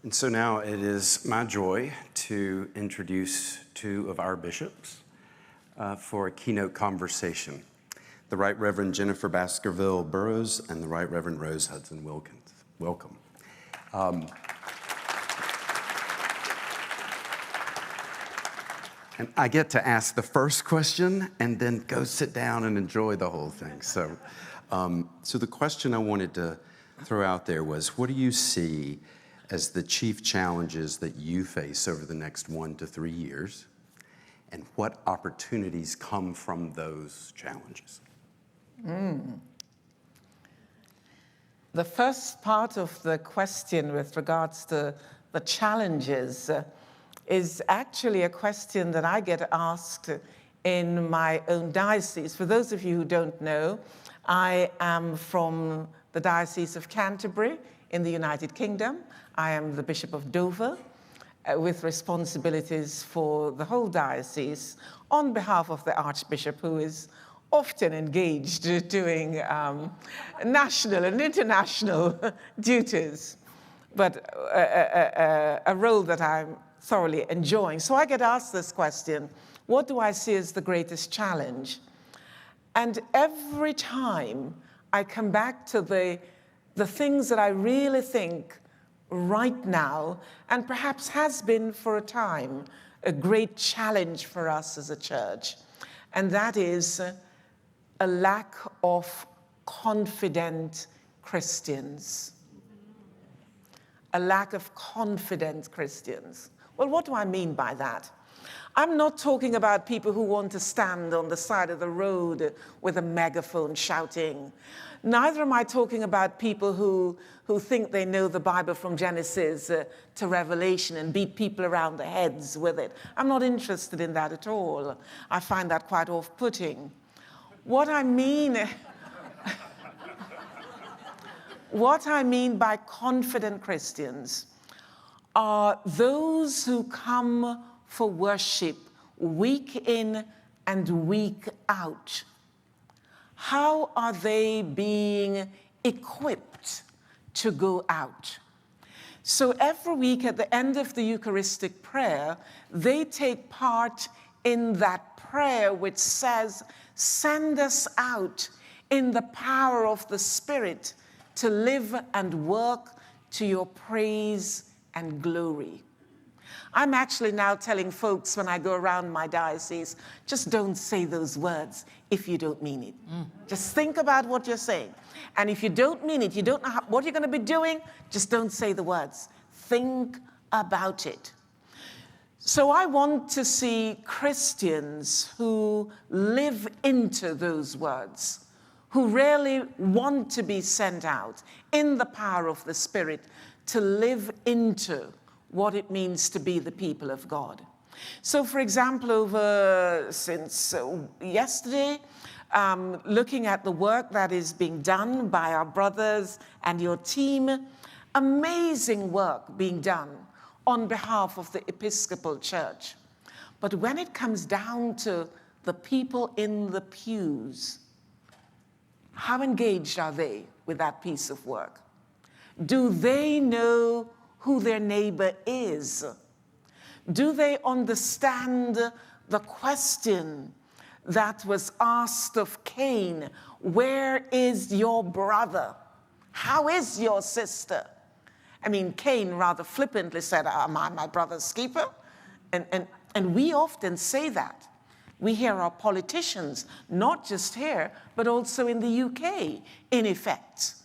And so now it is my joy to introduce two of our bishops for a keynote conversation. The Right Reverend Jennifer Baskerville Burrows and the Right Reverend Rose Hudson-Wilkin. Welcome. And I get to ask the first question and then go sit down and enjoy the whole thing. So the question I wanted to throw out there was, what do you see as the chief challenges that you face over the next 1 to 3 years? And what opportunities come from those challenges? The first part of the question with regards to the challenges is actually a question that I get asked in my own diocese. For those of you who don't know, I am from the Diocese of Canterbury in the United Kingdom. I am the Bishop of Dover with responsibilities for the whole diocese on behalf of the Archbishop, who is often engaged doing national and international duties, but a role that I'm thoroughly enjoying. So I get asked this question, what do I see as the greatest challenge? And every time I come back to the things that I really think right now, and perhaps has been for a time, a great challenge for us as a church, and that is a lack of confident Christians. A lack of confident Christians. Well, what do I mean by that? I'm not talking about people who want to stand on the side of the road with a megaphone shouting. Neither am I talking about people who think they know the Bible from Genesis to Revelation and beat people around the heads with it. I'm not interested in that at all. I find that quite off-putting. What I mean by confident Christians are those who come for worship week in and week out. How are they being equipped to go out? So every week at the end of the Eucharistic prayer, they take part in that prayer which says, send us out in the power of the Spirit to live and work to your praise and glory. I'm actually now telling folks when I go around my diocese, just don't say those words if you don't mean it. Just think about what you're saying. And if you don't mean it, you don't know what you're going to be doing, just don't say the words. Think about it. So I want to see Christians who live into those words, who really want to be sent out in the power of the Spirit to live into what it means to be the people of God. So, for example, since yesterday, looking at the work that is being done by our brothers and your team, amazing work being done on behalf of the Episcopal Church. But when it comes down to the people in the pews, how engaged are they with that piece of work? Do they know who their neighbor is? Do they understand the question that was asked of Cain? Where is your brother? How is your sister? I mean, Cain rather flippantly said, am I my brother's keeper? And we often say that. We hear our politicians, not just here, but also in the UK, in effect,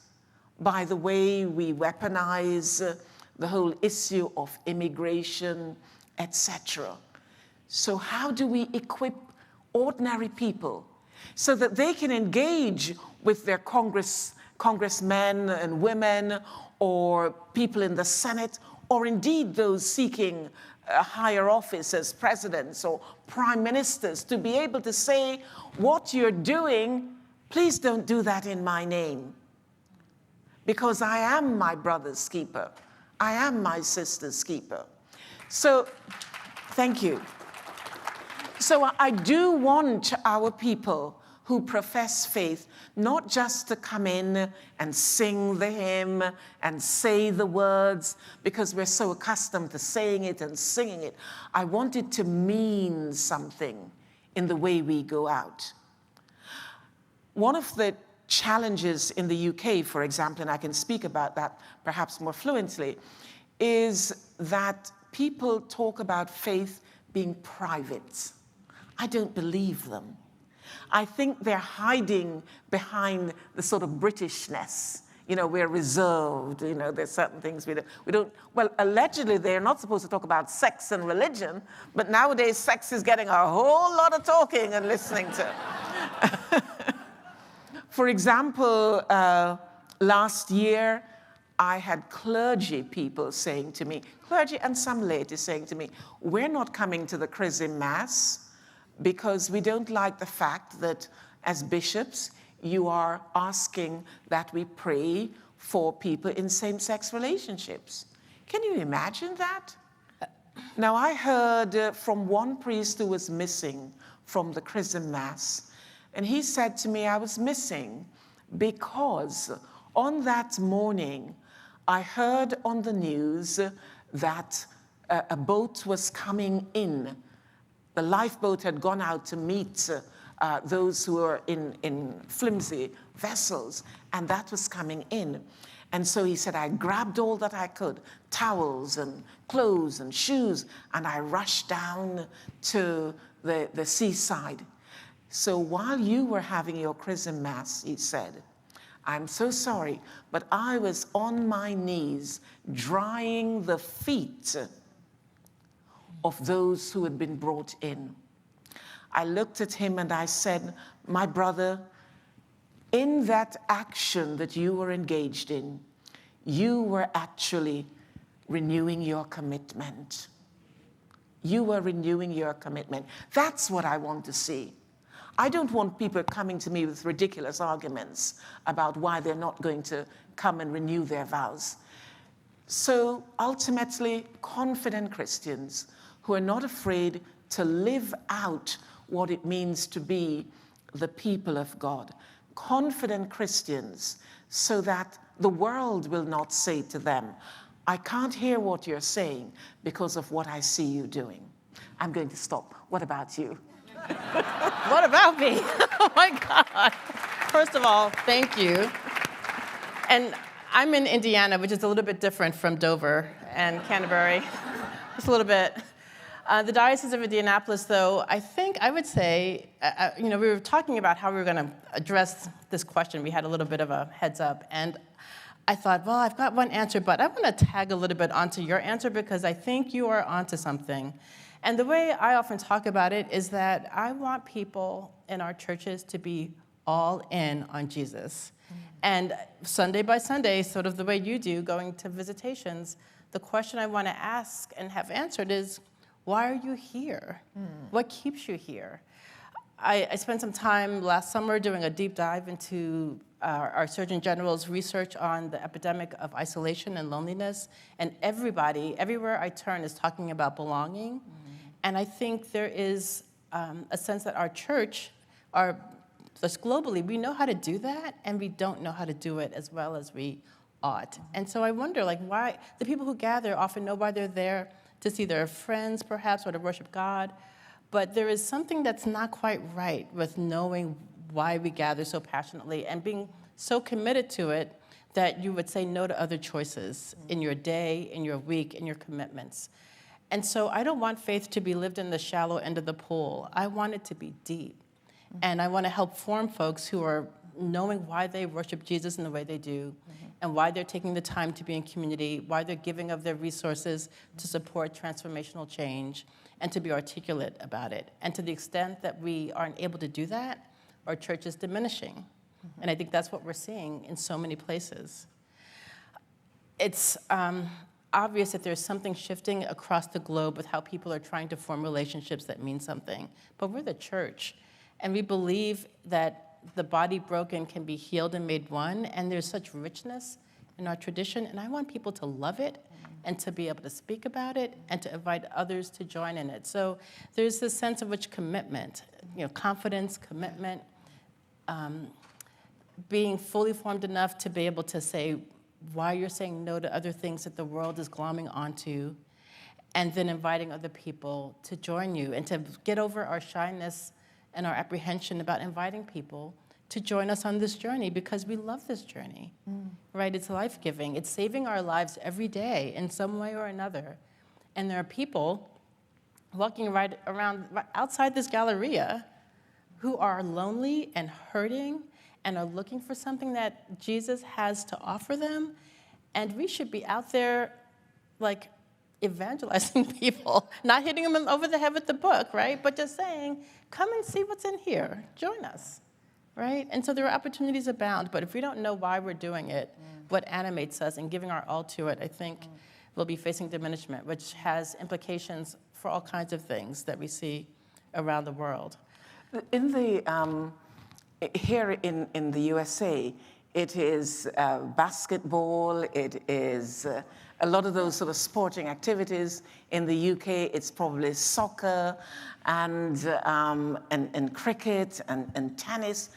by the way we weaponize the whole issue of immigration, etc. So how do we equip ordinary people so that they can engage with their congressmen and women, or people in the Senate, or indeed those seeking a higher office as presidents or prime ministers, to be able to say, what you're doing, please don't do that in my name, because I am my brother's keeper. I am my sister's keeper. So, thank you. So I do want our people who profess faith, not just to come in and sing the hymn and say the words because we're so accustomed to saying it and singing it. I want it to mean something in the way we go out. One of the challenges in the UK, for example, and I can speak about that perhaps more fluently, is that people talk about faith being private. I don't believe them. I think they're hiding behind the sort of Britishness. You know, we're reserved, you know, there's certain things we don't, well, allegedly they're not supposed to talk about sex and religion, but nowadays sex is getting a whole lot of talking and listening to. For example, last year, I had clergy people saying to me, clergy and some ladies saying to me, we're not coming to the Chrism Mass because we don't like the fact that as bishops, you are asking that we pray for people in same-sex relationships. Can you imagine that? Now, I heard from one priest who was missing from the Chrism Mass, and he said to me, I was missing because on that morning, I heard on the news that a boat was coming in. The lifeboat had gone out to meet those who were in flimsy vessels, and that was coming in. And so he said, I grabbed all that I could, towels and clothes and shoes, and I rushed down to the seaside. So while you were having your Chrism Mass, he said, I'm so sorry, but I was on my knees drying the feet of those who had been brought in. I looked at him and I said, my brother, in that action that you were engaged in, you were actually renewing your commitment. You were renewing your commitment. That's what I want to see. I don't want people coming to me with ridiculous arguments about why they're not going to come and renew their vows. So ultimately, confident Christians who are not afraid to live out what it means to be the people of God. Confident Christians so that the world will not say to them, I can't hear what you're saying because of what I see you doing. I'm going to stop. What about you? What about me? Oh my God. First of all, thank you. And I'm in Indiana, which is a little bit different from Dover and Canterbury. Just a little bit. The Diocese of Indianapolis, though, I would say, we were talking about how we were going to address this question. We had a little bit of a heads up. And I thought, well, I've got one answer, but I want to tag a little bit onto your answer because I think you are onto something. And the way I often talk about it is that I want people in our churches to be all in on Jesus. And Sunday by Sunday, sort of the way you do, going to visitations, the question I want to ask and have answered is, why are you here? What keeps you here? I spent some time last summer doing a deep dive into our Surgeon General's research on the epidemic of isolation and loneliness. And everybody, everywhere I turn, is talking about belonging. And I think there is a sense that our church, just globally, we know how to do that, and we don't know how to do it as well as we ought. And so I wonder, why the people who gather often know why they're there, to see their friends, perhaps, or to worship God. But there is something that's not quite right with knowing why we gather so passionately and being so committed to it that you would say no to other choices in your day, in your week, in your commitments. And so I don't want faith to be lived in the shallow end of the pool. I want it to be deep. And I want to help form folks who are knowing why they worship Jesus in the way they do, and why they're taking the time to be in community, why they're giving of their resources to support transformational change, and to be articulate about it. And to the extent that we aren't able to do that, our church is diminishing. And I think that's what we're seeing in so many places. It's obvious that there's something shifting across the globe with how people are trying to form relationships that mean something. But we're the church, and we believe that the body broken can be healed and made one, and there's such richness in our tradition, and I want people to love it and to be able to speak about it and to invite others to join in it. So there's this sense of which commitment, confidence, commitment, being fully formed enough to be able to say why you're saying no to other things that the world is glomming onto, and then inviting other people to join you and to get over our shyness and our apprehension about inviting people to join us on this journey, because we love this journey, right? It's life-giving. It's saving our lives every day in some way or another. And there are people walking right around outside this galleria who are lonely and hurting and are looking for something that Jesus has to offer them. And we should be out there, like, evangelizing people, not hitting them over the head with the book, right? But just saying, come and see what's in here. Join us, right? And so there are opportunities abound. But if we don't know why we're doing it, what animates us, and giving our all to it, I think we'll be facing diminishment, which has implications for all kinds of things that we see around the world. In the here in the USA, it is basketball. It is a lot of those sort of sporting activities. In the UK, it's probably soccer and cricket and tennis.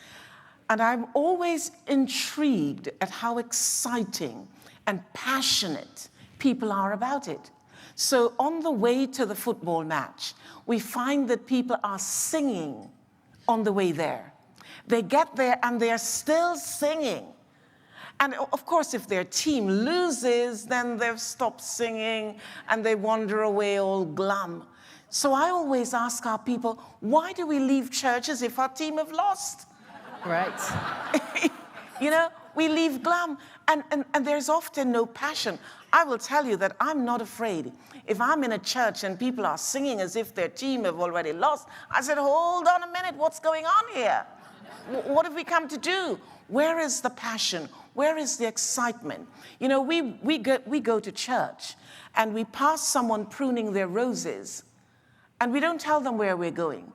And I'm always intrigued at how exciting and passionate people are about it. So on the way to the football match, we find that people are singing on the way there. They get there and they're still singing. And of course, if their team loses, then they've stopped singing and they wander away all glum. So I always ask our people, why do we leave churches if our team have lost? Right. You know, we leave glum, and there's often no passion. I will tell you that I'm not afraid. If I'm in a church and people are singing as if their team have already lost, I said, hold on a minute, what's going on here? What have we come to do? Where is the passion? Where is the excitement? You know, we go to church and we pass someone pruning their roses, and we don't tell them where we're going.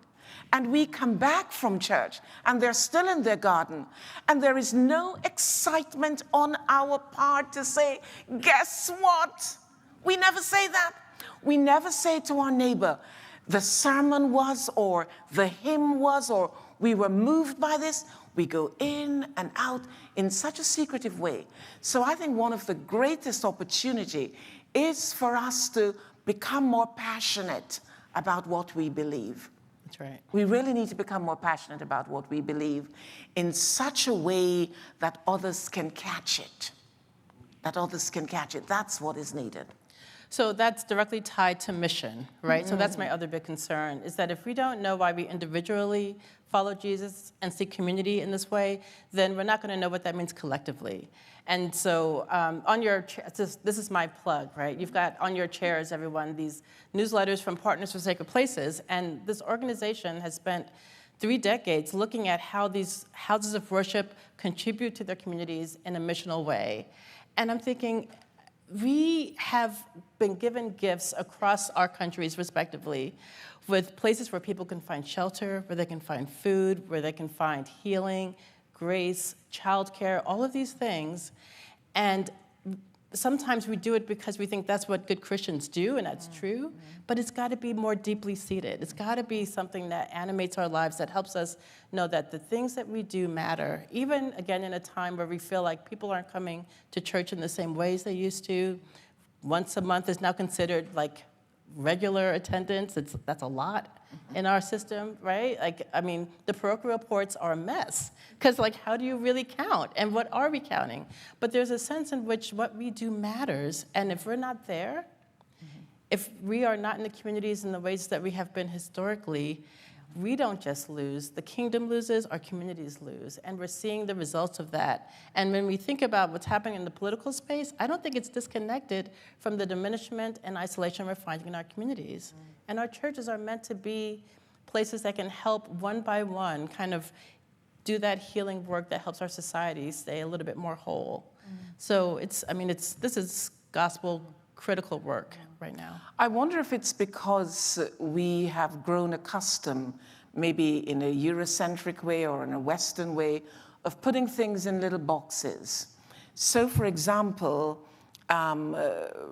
And we come back from church and they're still in their garden, and there is no excitement on our part to say, guess what? We never say that. We never say to our neighbor, the sermon was, or the hymn was, or we were moved by this. We go in and out in such a secretive way. So I think one of the greatest opportunity is for us to become more passionate about what we believe. That's right. We really need to become more passionate about what we believe in such a way that others can catch it. That others can catch it. That's what is needed. So that's directly tied to mission, right? So that's my other big concern, is that if we don't know why we individually follow Jesus and seek community in this way, then we're not going to know what that means collectively. And so on your, this is my plug, right? You've got on your chairs, everyone, these newsletters from Partners for Sacred Places. And this organization has spent 3 decades looking at how these houses of worship contribute to their communities in a missional way. And I'm thinking, we have been given gifts across our countries, respectively, with places where people can find shelter, where they can find food, where they can find healing, grace, childcare, all of these things. And sometimes we do it because we think that's what good Christians do, and that's true, but it's got to be more deeply seated. It's got to be something that animates our lives, that helps us know that the things that we do matter, even, again, in a time where we feel like people aren't coming to church in the same ways they used to. Once a month is now considered like regular attendance. That's a lot in our system, right? Like, I mean, the parochial reports are a mess, because, like, how do you really count? And what are we counting? But there's a sense in which what we do matters, and if we're not there, if we are not in the communities in the ways that we have been historically, we don't just lose. The kingdom loses, our communities lose, and we're seeing the results of that. And when we think about what's happening in the political space, I don't think it's disconnected from the diminishment and isolation we're finding in our communities. And our churches are meant to be places that can help one by one kind of do that healing work that helps our society stay a little bit more whole. So this is gospel critical work right now. I wonder if it's because we have grown accustomed, maybe in a Eurocentric way or in a Western way, of putting things in little boxes. So, for example,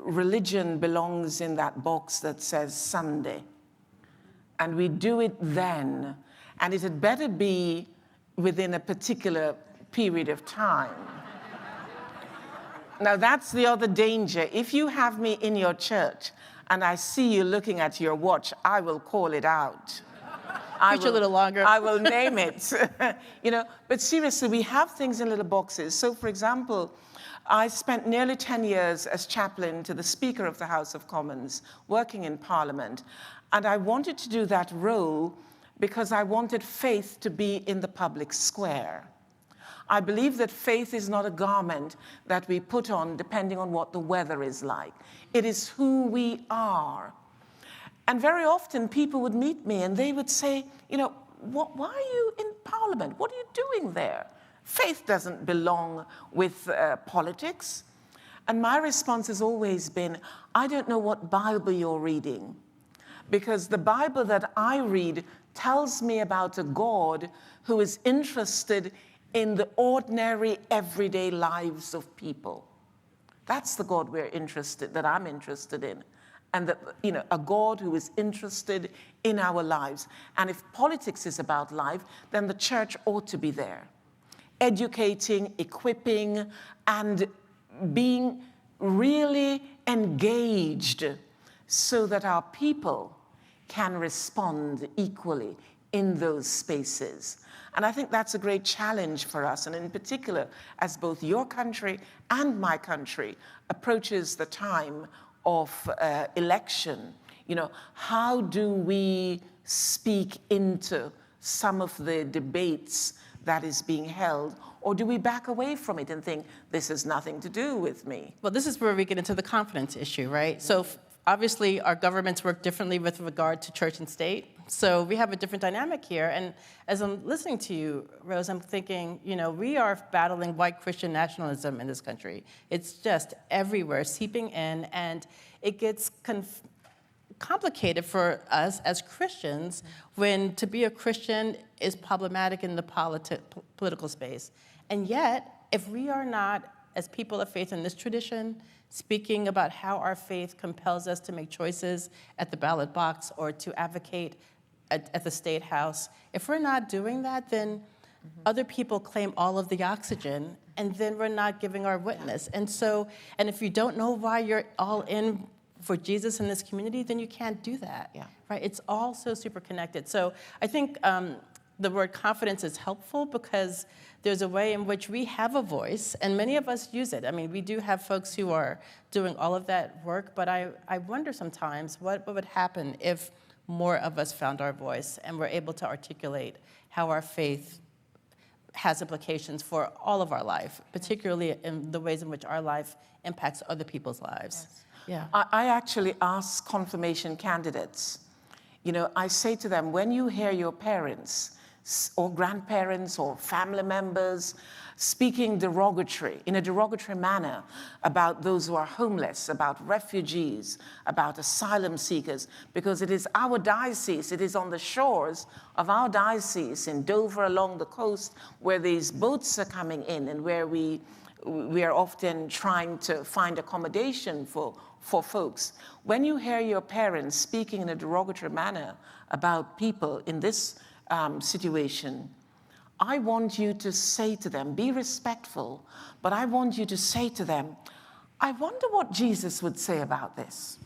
religion belongs in that box that says Sunday. And we do it then. And it had better be within a particular period of time. Now, that's the other danger. If you have me in your church and I see you looking at your watch, I will call it out. Preach a little longer. I will name it. But seriously, we have things in little boxes. So, for example, I spent nearly 10 years as chaplain to the Speaker of the House of Commons, working in Parliament. And I wanted to do that role because I wanted faith to be in the public square. I believe that faith is not a garment that we put on depending on what the weather is like. It is who we are. And very often people would meet me and they would say, why are you in Parliament? What are you doing there? Faith doesn't belong with politics. And my response has always been, I don't know what Bible you're reading, because the Bible that I read tells me about a God who is interested in the ordinary, everyday lives of people. That's the God that I'm interested in. And that, a God who is interested in our lives. And if politics is about life, then the church ought to be there, educating, equipping, and being really engaged so that our people can respond equally in those spaces. And I think that's a great challenge for us, and in particular, as both your country and my country approaches the time of election, how do we speak into some of the debates that is being held, or do we back away from it and think, this has nothing to do with me? Well, this is where we get into the confidence issue, right? So obviously, our governments work differently with regard to church and state. So we have a different dynamic here. And as I'm listening to you, Rose, I'm thinking, we are battling white Christian nationalism in this country. It's just everywhere, seeping in, and it gets complicated for us as Christians when to be a Christian is problematic in the political space. And yet, if we are not, as people of faith in this tradition, speaking about how our faith compels us to make choices at the ballot box or to advocate at the State House, if we're not doing that, then other people claim all of the oxygen, and then we're not giving our witness. And if you don't know why you're all in for Jesus in this community, then you can't do that, right? It's all so super connected. So I think the word confidence is helpful because there's a way in which we have a voice, and many of us use it. I mean, we do have folks who are doing all of that work, but I wonder sometimes what would happen if more of us found our voice and were able to articulate how our faith has implications for all of our life, particularly in the ways in which our life impacts other people's lives. Yes. Yeah. I actually ask confirmation candidates, I say to them, when you hear your parents or grandparents or family members speaking in a derogatory manner about those who are homeless, about refugees, about asylum seekers, because it is our diocese, it is on the shores of our diocese in Dover along the coast where these boats are coming in and where we are often trying to find accommodation for folks. When you hear your parents speaking in a derogatory manner about people in this situation, I want you to say to them, be respectful, but I want you to say to them, I wonder what Jesus would say about this.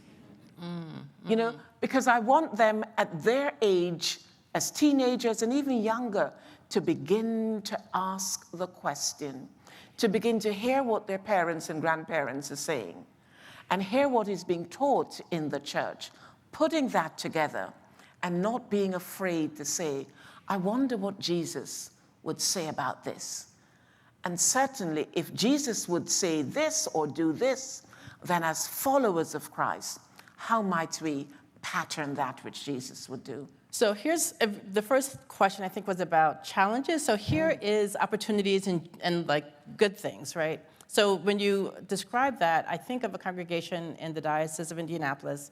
Because I want them at their age, as teenagers and even younger, to begin to ask the question, to begin to hear what their parents and grandparents are saying, and hear what is being taught in the church, putting that together and not being afraid to say, I wonder what Jesus would say about this. And certainly, if Jesus would say this or do this, then as followers of Christ, how might we pattern that which Jesus would do? So here's the first question, I think, was about challenges. So here is opportunities and like good things, right? So when you describe that, I think of a congregation in the Diocese of Indianapolis.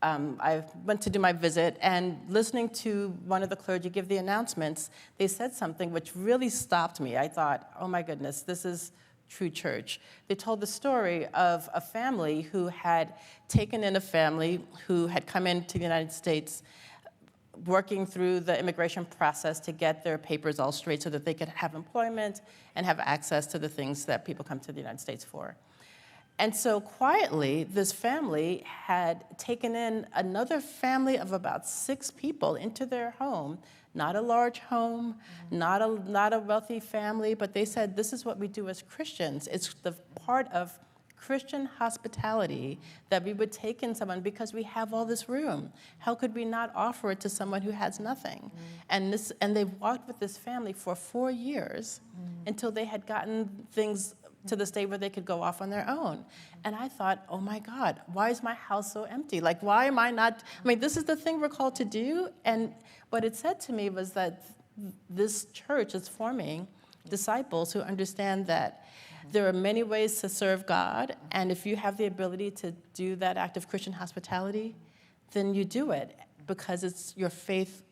I went to do my visit, and listening to one of the clergy give the announcements, they said something which really stopped me. I thought, oh my goodness, this is true church. They told the story of a family who had taken in a family who had come into the United States working through the immigration process to get their papers all straight so that they could have employment and have access to the things that people come to the United States for. And so quietly, this family had taken in another family of about 6 people into their home. Not a large home, not a wealthy family, but they said, this is what we do as Christians. It's the part of Christian hospitality that we would take in someone because we have all this room. How could we not offer it to someone who has nothing? And they walked with this family for 4 years until they had gotten things to the state where they could go off on their own. And I thought, oh my God, why is my house so empty? Like, why am I not, this is the thing we're called to do. And what it said to me was that this church is forming disciples who understand that there are many ways to serve God, and if you have the ability to do that act of Christian hospitality, then you do it because it's your faith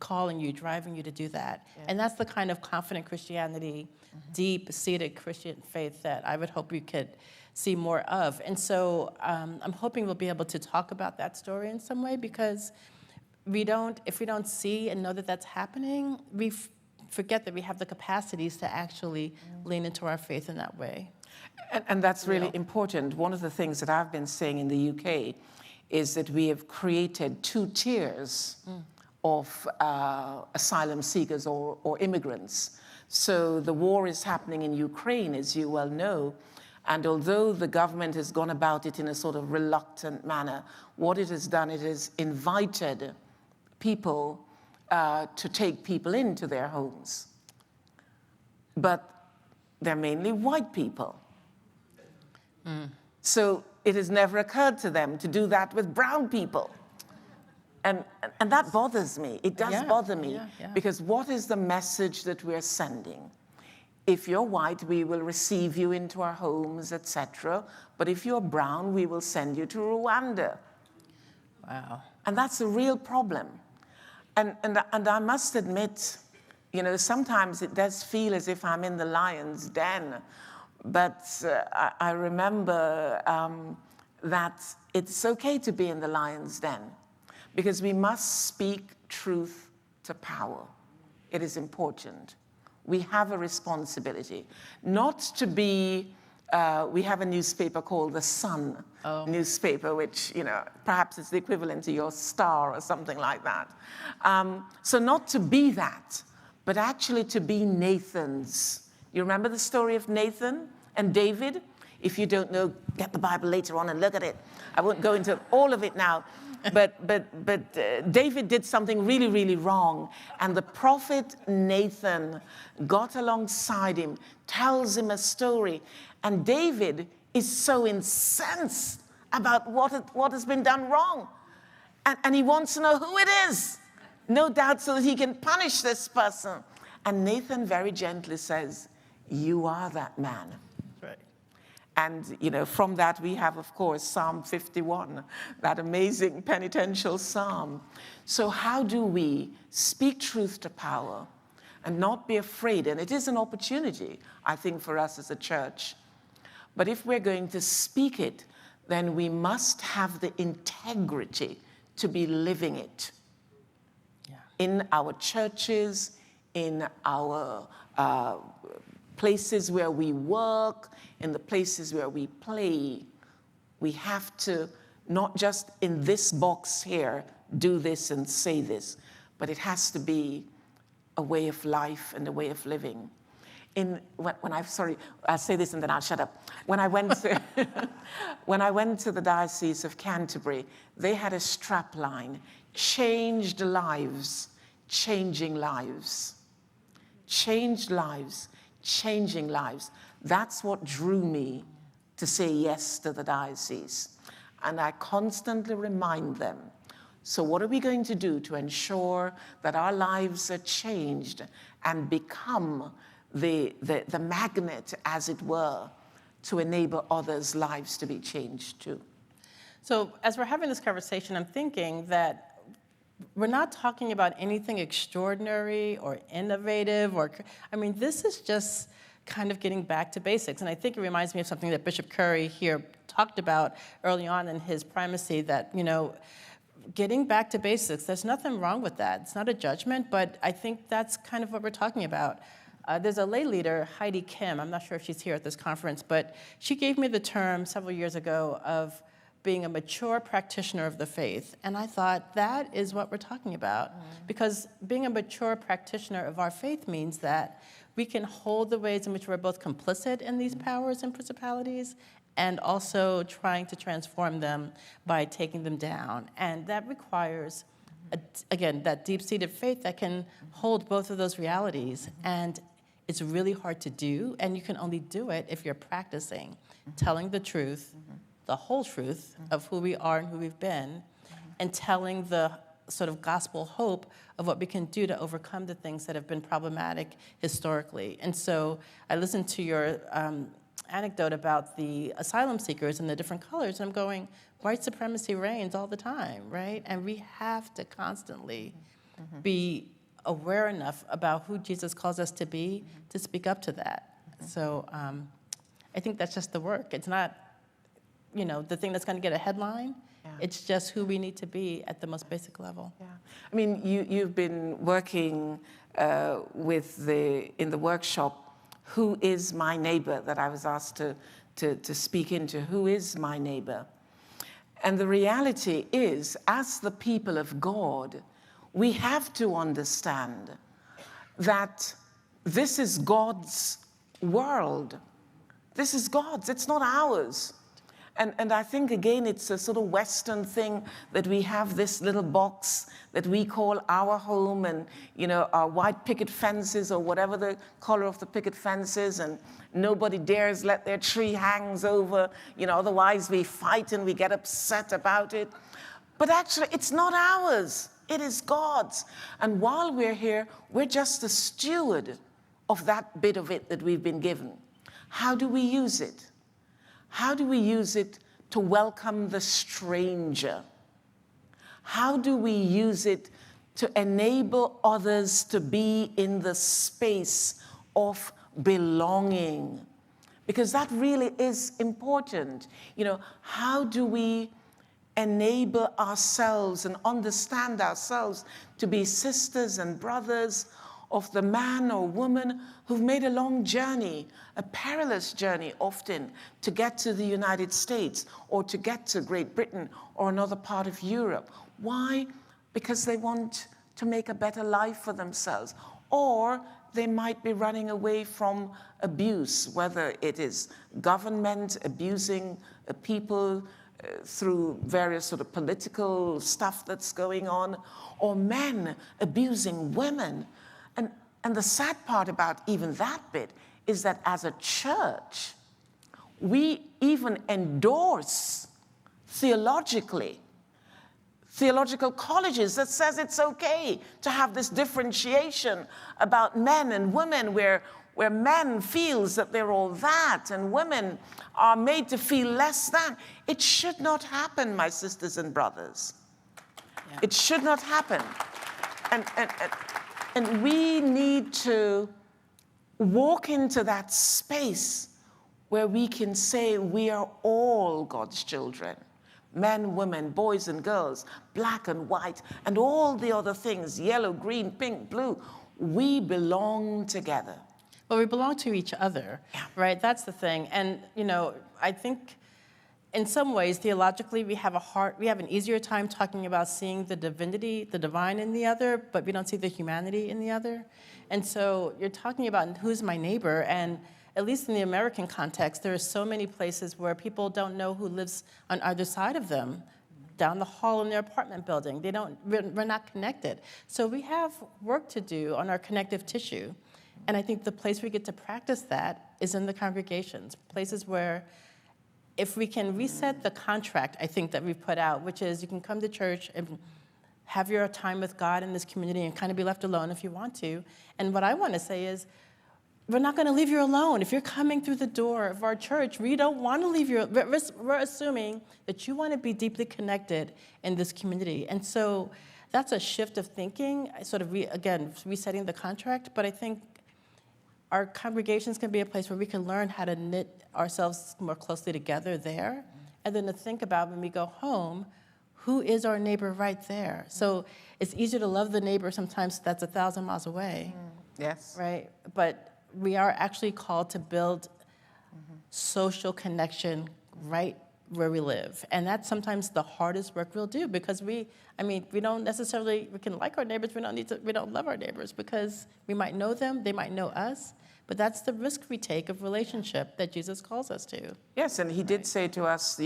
calling you, driving you to do that. Yeah. And that's the kind of confident Christianity, deep-seated Christian faith that I would hope we could see more of. And so I'm hoping we'll be able to talk about that story in some way, because if we don't see and know that that's happening, we forget that we have the capacities to actually lean into our faith in that way. And that's really important. One of the things that I've been saying in the UK is that we have created 2 tiers of asylum seekers or immigrants. So the war is happening in Ukraine, as you well know, and although the government has gone about it in a sort of reluctant manner, what it has done, it has invited people to take people into their homes. But they're mainly white people. So it has never occurred to them to do that with brown people. And that bothers me. It does bother me. Because what is the message that we're sending? If you're white, we will receive you into our homes, etc. But if you're brown, we will send you to Rwanda. Wow. And that's a real problem. And I must admit, sometimes it does feel as if I'm in the lion's den. But I remember that it's okay to be in the lion's den, because we must speak truth to power. It is important. We have a responsibility, not to be, we have a newspaper called The Sun newspaper, which, perhaps is the equivalent to your Star or something like that. So not to be that, but actually to be Nathans. You remember the story of Nathan and David? If you don't know, get the Bible later on and look at it. I won't go into all of it now. But David did something really, really wrong. And the prophet Nathan got alongside him, tells him a story. And David is so incensed about what has been done wrong. And he wants to know who it is. No doubt so that he can punish this person. And Nathan very gently says, you are that man. Right. And, from that we have, of course, Psalm 51, that amazing penitential psalm. So how do we speak truth to power and not be afraid? And it is an opportunity, I think, for us as a church. But if we're going to speak it, then we must have the integrity to be living it. Yeah. In our churches, in our places where we work, in the places where we play. We have to, not just in this box here, do this and say this, but it has to be a way of life and a way of living. I'll say this and then I'll shut up. When I went to the Diocese of Canterbury, they had a strapline, changed lives, changing lives. Changed lives, changing lives. That's what drew me to say yes to the diocese. And I constantly remind them, so what are we going to do to ensure that our lives are changed and become the magnet, as it were, to enable others' lives to be changed too? So as we're having this conversation, I'm thinking that we're not talking about anything extraordinary or innovative this is just kind of getting back to basics. And I think it reminds me of something that Bishop Curry here talked about early on in his primacy, that, getting back to basics, there's nothing wrong with that. It's not a judgment, but I think that's kind of what we're talking about. There's a lay leader, Heidi Kim, I'm not sure if she's here at this conference, but she gave me the term several years ago of being a mature practitioner of the faith. And I thought, that is what we're talking about. Because being a mature practitioner of our faith means that we can hold the ways in which we're both complicit in these powers and principalities and also trying to transform them by taking them down. And that requires, again, that deep-seated faith that can hold both of those realities. And it's really hard to do, and you can only do it if you're practicing telling the truth, the whole truth of who we are and who we've been, and telling the sort of gospel hope of what we can do to overcome the things that have been problematic historically. And so I listened to your anecdote about the asylum seekers and the different colors, and I'm going, white supremacy reigns all the time, right? And we have to constantly be aware enough about who Jesus calls us to be to speak up to that. So I think that's just the work. It's not, the thing that's going to get a headline. Yeah. It's just who we need to be at the most basic level. Yeah. I mean, you've been working in the workshop, Who is My Neighbor, that I was asked to speak into. Who is my neighbor? And the reality is, as the people of God, we have to understand that this is God's world. This is God's, it's not ours. And I think, again, it's a sort of Western thing that we have this little box that we call our home, and, our white picket fences or whatever the color of the picket fence is, and nobody dares let their tree hangs over, otherwise we fight and we get upset about it. But actually, it's not ours. It is God's. And while we're here, we're just a steward of that bit of it that we've been given. How do we use it? How do we use it to welcome the stranger? How do we use it to enable others to be in the space of belonging? Because that really is important. How do we enable ourselves and understand ourselves to be sisters and brothers of the man or woman who've made a long journey, a perilous journey often, to get to the United States or to get to Great Britain or another part of Europe. Why? Because they want to make a better life for themselves. Or they might be running away from abuse, whether it is government abusing people through various sort of political stuff that's going on, or men abusing women. And the sad part about even that bit is that as a church, we even endorse theological colleges that says it's okay to have this differentiation about men and women, where men feels that they're all that and women are made to feel less than. It should not happen, my sisters and brothers. Yeah. It should not happen. And we need to walk into that space where we can say we are all God's children. Men, women, boys and girls, black and white, and all the other things, yellow, green, pink, blue. We belong together. Well, we belong to each other, right? That's the thing. And, I think in some ways, theologically, we have an easier time talking about seeing the divinity, the divine in the other, but we don't see the humanity in the other. And so you're talking about who's my neighbor, and at least in the American context, there are so many places where people don't know who lives on either side of them, down the hall in their apartment building. We're not connected. So we have work to do on our connective tissue. And I think the place we get to practice that is in the congregations, places where if we can reset the contract, I think, that we've put out, which is you can come to church and have your time with God in this community and kind of be left alone if you want to. And what I want to say is, we're not going to leave you alone. If you're coming through the door of our church, we don't want to leave you. We're assuming that you want to be deeply connected in this community. And so that's a shift of thinking, sort of, resetting the contract. But I think our congregations can be a place where we can learn how to knit ourselves more closely together there, and then to think about when we go home, who is our neighbor right there? So it's easier to love the neighbor sometimes that's 1,000 miles away, Yes. right? But we are actually called to build social connection right where we live. And that's sometimes the hardest work we'll do because we don't necessarily, we can like our neighbors, we don't love our neighbors because we might know them, they might know us, but that's the risk we take of relationship that Jesus calls us to. Yes, and he did say to us,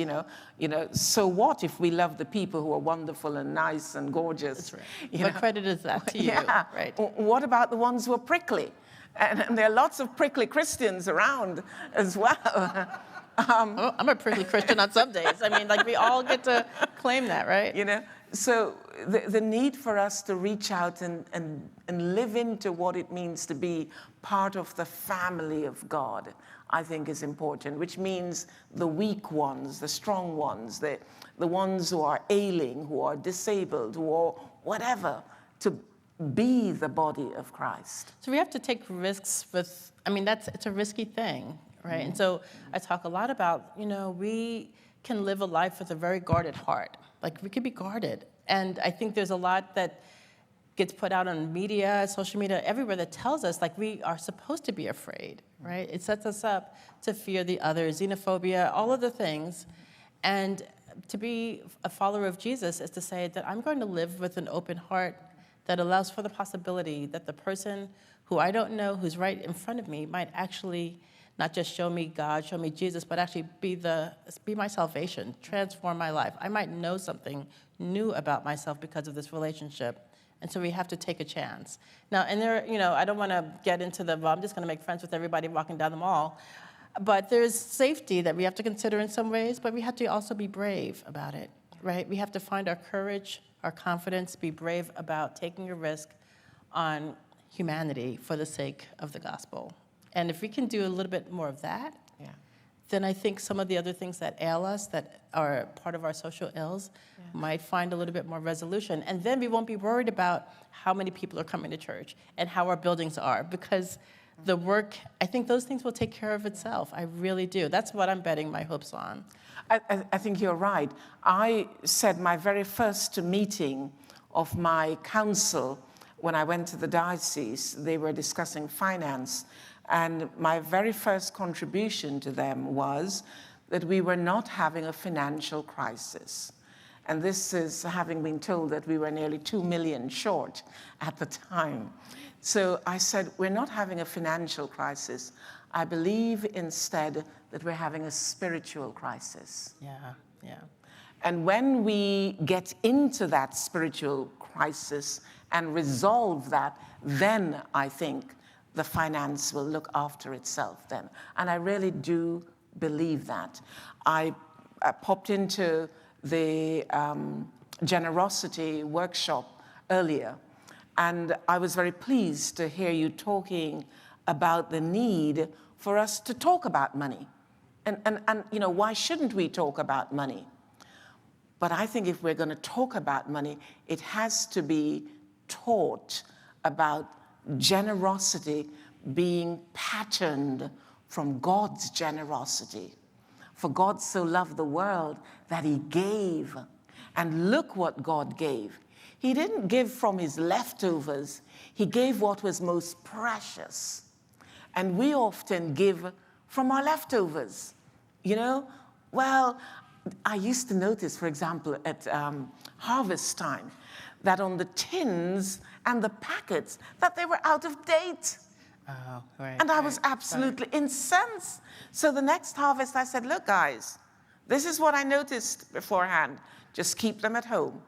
so what if we love the people who are wonderful and nice and gorgeous? That's right. You What know? credit is that to you? Yeah. Right. What about the ones who are prickly? And there are lots of prickly Christians around as well. I'm a prickly Christian on some days. We all get to claim that, right? So the need for us to reach out and live into what it means to be part of the family of God, I think is important, which means the weak ones, the strong ones, the ones who are ailing, who are disabled, who are whatever, to be the body of Christ. So we have to take risks with, it's a risky thing, right? And so I talk a lot about, we can live a life with a very guarded heart. We could be guarded. And I think there's a lot that gets put out on media, social media, everywhere that tells us we are supposed to be afraid, right? It sets us up to fear the other, xenophobia, all of the things. And to be a follower of Jesus is to say that I'm going to live with an open heart that allows for the possibility that the person who I don't know, who's right in front of me, might actually not just show me God, show me Jesus, but actually be my salvation, transform my life. I might know something new about myself because of this relationship. And so we have to take a chance. Now, and I don't want to get into I'm just going to make friends with everybody walking down the mall. But there's safety that we have to consider in some ways, but we have to also be brave about it, right? We have to find our courage, our confidence, be brave about taking a risk on humanity for the sake of the gospel. And if we can do a little bit more of that, then I think some of the other things that ail us, that are part of our social ills, might find a little bit more resolution. And then we won't be worried about how many people are coming to church and how our buildings are, because the work, I think those things will take care of itself. I really do. That's what I'm betting my hopes on. I think you're right. I said my very first meeting of my council, when I went to the diocese, they were discussing finance. And my very first contribution to them was that we were not having a financial crisis. And this is having been told that we were nearly 2 million short at the time. So I said, we're not having a financial crisis. I believe instead that we're having a spiritual crisis. Yeah. And when we get into that spiritual crisis and resolve that, then I think the finance will look after itself then. And I really do believe that. I popped into the generosity workshop earlier, and I was very pleased to hear you talking about the need for us to talk about money. And why shouldn't we talk about money? But I think if we're going to talk about money, it has to be taught about generosity being patterned from God's generosity. For God so loved the world that he gave. And look what God gave. He didn't give from his leftovers. He gave what was most precious. And we often give from our leftovers. Well, I used to notice, for example, at harvest time, that on the tins and the packets, that they were out of date. Oh, right. And I was absolutely incensed. So the next harvest, I said, look, guys, this is what I noticed beforehand. Just keep them at home.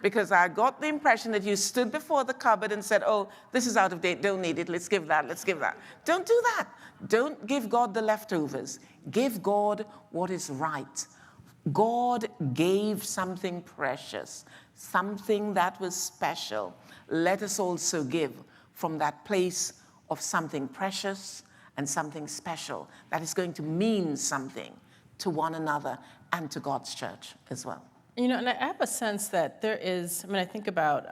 Because I got the impression that you stood before the cupboard and said, oh, this is out of date, don't need it, let's give that. Don't do that. Don't give God the leftovers. Give God what is right. God gave something precious, something that was special. Let us also give from that place of something precious and something special that is going to mean something to one another and to God's church as well. And I have a sense that there is, I think about,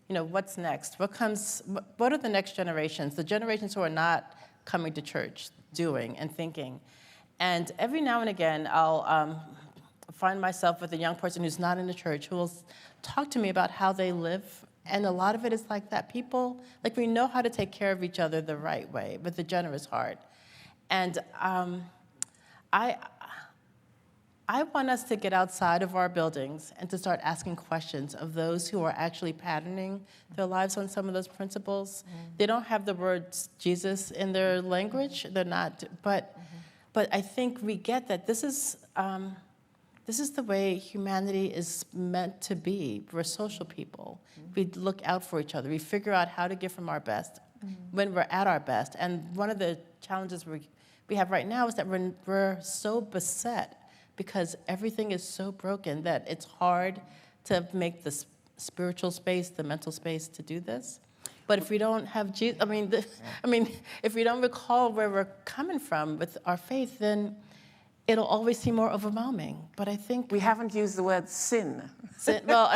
what's next? What are the next generations, the generations who are not coming to church, doing and thinking? And every now and again, I'll find myself with a young person who's not in the church who will talk to me about how they live. And a lot of it is like that. People, like we know how to take care of each other the right way with a generous heart. And I want us to get outside of our buildings and to start asking questions of those who are actually patterning their lives on some of those principles. They don't have the words Jesus in their language. They're not, but I think we get that this is the way humanity is meant to be. We're social people. We look out for each other. We figure out how to give from our best when we're at our best. And one of the challenges we have right now is that we're so beset because everything is so broken that it's hard to make the spiritual space, the mental space to do this. But if we don't have Jesus, if we don't recall where we're coming from with our faith, then it'll always seem more overwhelming. But I think We haven't used the word sin. well,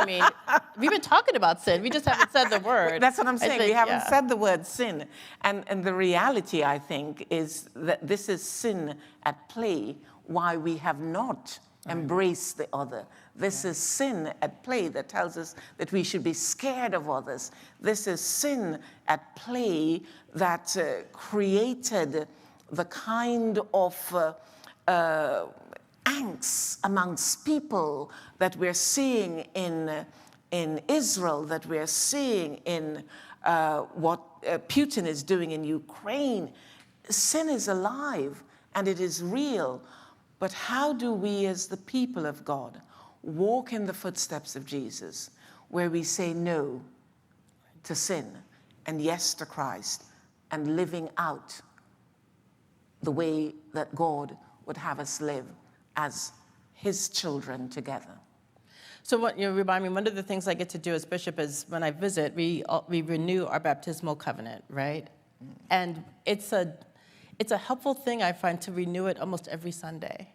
we've been talking about sin. We just haven't said the word. That's what I'm saying. We haven't yeah. said the word sin. And the reality, I think, is that this is sin at play, why we have not embraced the other. This is sin at play that tells us that we should be scared of others. This is sin at play that created the kind of angst amongst people that we're seeing in Israel, that we're seeing in what Putin is doing in Ukraine. Sin is alive and it is real. But how do we as the people of God walk in the footsteps of Jesus, where we say no to sin and yes to Christ, and living out the way that God would have us live as his children together? So what you remind me, one of the things I get to do as bishop is when I visit, we renew our baptismal covenant, right? And it's a helpful thing, I find, to renew it almost every Sunday.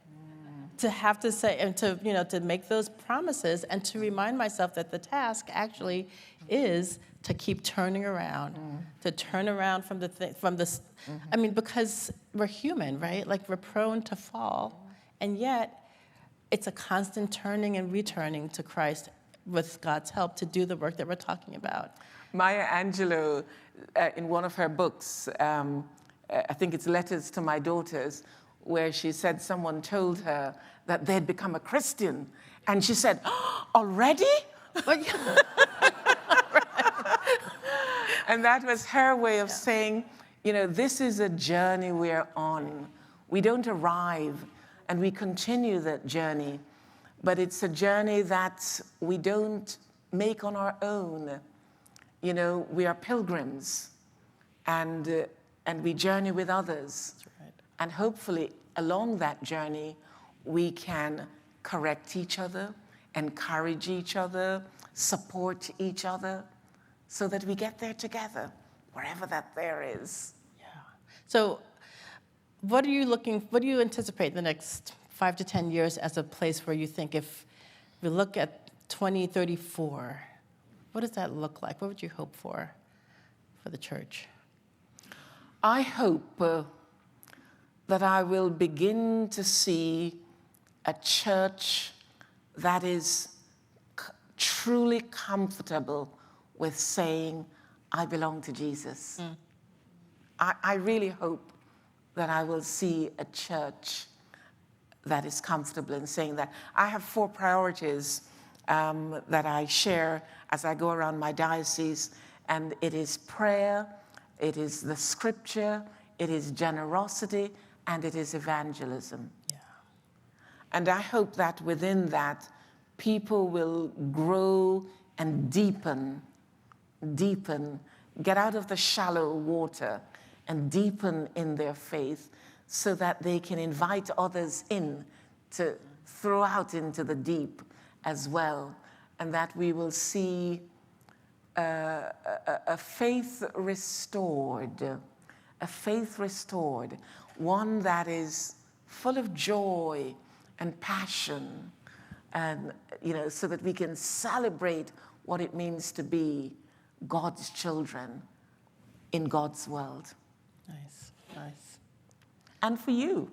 To have to say, and to make those promises and to remind myself that the task actually is to keep turning around, to turn around from because we're human, right? Like we're prone to fall. And yet it's a constant turning and returning to Christ with God's help to do the work that we're talking about. Maya Angelou, in one of her books, I think it's Letters to My Daughters, where she said someone told her that they'd become a Christian. And she said, "Oh, already?" And that was her way of saying, this is a journey we're on. We don't arrive and we continue that journey, but it's a journey that we don't make on our own. We are pilgrims and we journey with others. That's right. And hopefully along that journey, we can correct each other, encourage each other, support each other, so that we get there together, wherever that there is. Yeah. So what do you anticipate the next 5 to 10 years as a place where you think, if we look at 2034, what does that look like? What would you hope for the church? I hope that I will begin to see a church that is truly comfortable with saying, I belong to Jesus. I really hope that I will see a church that is comfortable in saying that. I have 4 priorities that I share as I go around my diocese, and it is prayer, it is the scripture, it is generosity, and it is evangelism. Yeah. And I hope that within that, people will grow and deepen, get out of the shallow water and deepen in their faith so that they can invite others in to throw out into the deep as well. And that we will see a faith restored, one that is full of joy and passion, and so that we can celebrate what it means to be God's children in God's world. Nice. And for you?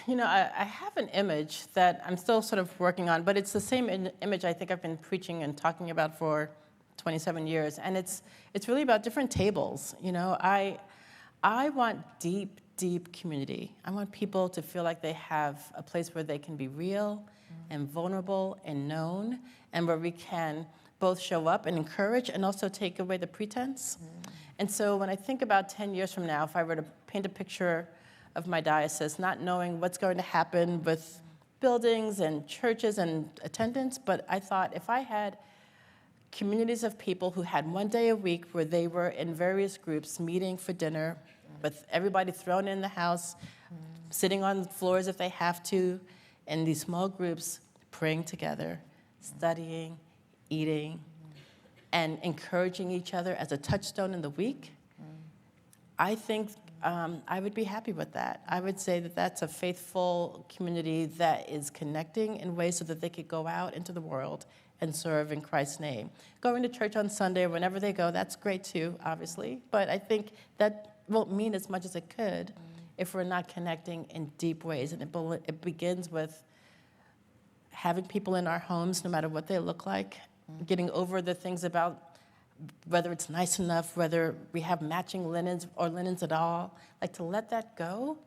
You know, I have an image that I'm still sort of working on, but it's the same image I think I've been preaching and talking about for 27 years, and it's really about different tables. You know, I want deep community. I want people to feel like they have a place where they can be real and vulnerable and known, and where we can both show up and encourage and also take away the pretense. And so when I think about 10 years from now, if I were to paint a picture of my diocese, not knowing what's going to happen with buildings and churches and attendance, but I thought if I had communities of people who had one day a week where they were in various groups meeting for dinner with everybody thrown in the house, sitting on floors if they have to, in these small groups, praying together, studying, eating, and encouraging each other as a touchstone in the week, I think I would be happy with that. I would say that that's a faithful community that is connecting in ways so that they could go out into the world and serve in Christ's name. Going to church on Sunday or whenever they go, that's great too, obviously. But I think that won't mean as much as it could if we're not connecting in deep ways. And it begins with having people in our homes, no matter what they look like, getting over the things about whether it's nice enough, whether we have matching linens or linens at all, like to let that go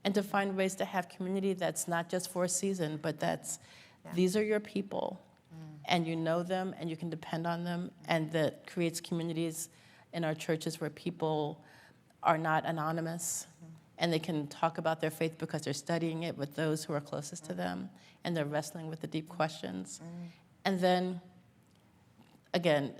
and to find ways to have community that's not just for a season, but that's, these are your people and you know them and you can depend on them, and that creates communities in our churches where people are not anonymous and they can talk about their faith because they're studying it with those who are closest to them and they're wrestling with the deep questions. And then, again,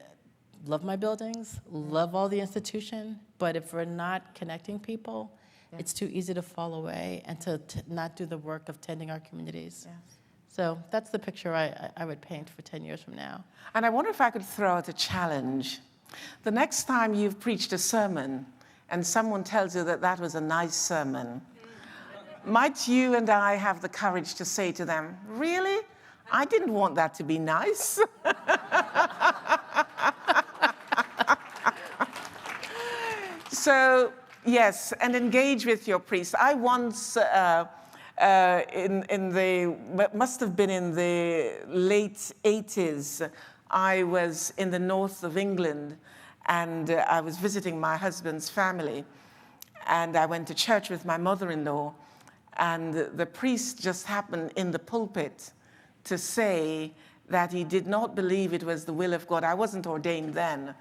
love my buildings, love all the institution, but if we're not connecting people, it's too easy to fall away and to not do the work of tending our communities. So that's the picture I would paint for 10 years from now. And I wonder if I could throw out a challenge. The next time you've preached a sermon and someone tells you that that was a nice sermon, might you and I have the courage to say to them, really? I didn't want that to be nice. So, yes, and engage with your priest. I once, must have been in the late 80s, I was in the north of England, and I was visiting my husband's family, and I went to church with my mother-in-law, and the priest just happened in the pulpit to say that he did not believe it was the will of God. I wasn't ordained then.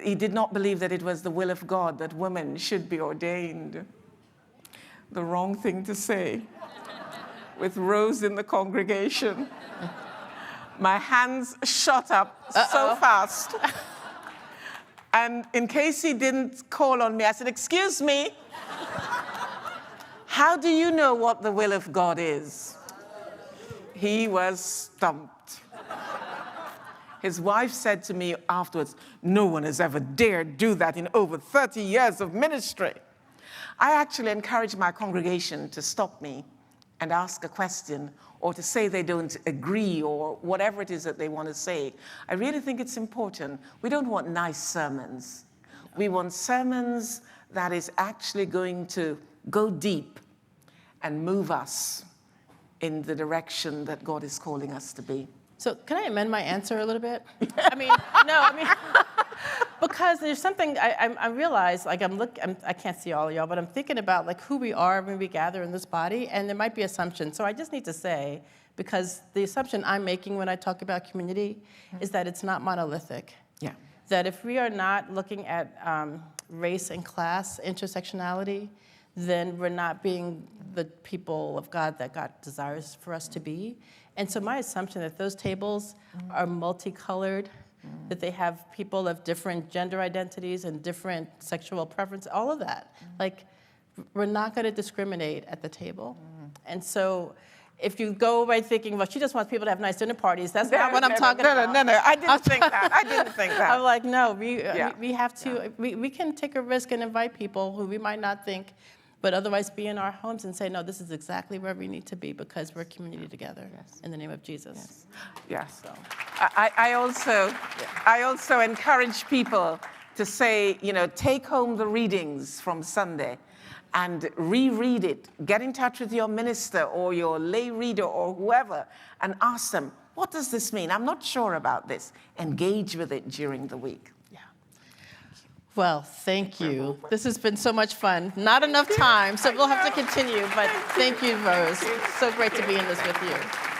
He did not believe that it was the will of God that women should be ordained. The wrong thing to say. With Rose in the congregation. My hands shot up so fast. And in case he didn't call on me, I said, "Excuse me, how do you know what the will of God is?" He was stumped. His wife said to me afterwards, "No one has ever dared do that in over 30 years of ministry." I actually encourage my congregation to stop me and ask a question, or to say they don't agree, or whatever it is that they want to say. I really think it's important. We don't want nice sermons. We want sermons that is actually going to go deep and move us in the direction that God is calling us to be. So can I amend my answer a little bit? Because there's something I realize, like I can't see all of y'all, but I'm thinking about like who we are when we gather in this body, and there might be assumptions. So I just need to say, because the assumption I'm making when I talk about community is that it's not monolithic. Yeah. That if we are not looking at race and class intersectionality, then we're not being the people of God that God desires for us to be. And so my assumption that those tables are multicolored, that they have people of different gender identities and different sexual preferences, all of that. Like, we're not going to discriminate at the table. And so if you go away thinking, well, she just wants people to have nice dinner parties, that's not what I'm talking about. No, I didn't think that. I didn't think that. I'm like, no, we have to, we can take a risk and invite people who we might not think, but otherwise be in our homes and say, no, this is exactly where we need to be because we're community together in the name of Jesus. Yes. So. I also encourage people to say, take home the readings from Sunday and reread it. Get in touch with your minister or your lay reader or whoever and ask them, what does this mean? I'm not sure about this. Engage with it during the week. Yeah. Well, thank you. This has been so much fun. Not enough time, so we'll have to continue, but thank you, Rose. So great to be in this with you.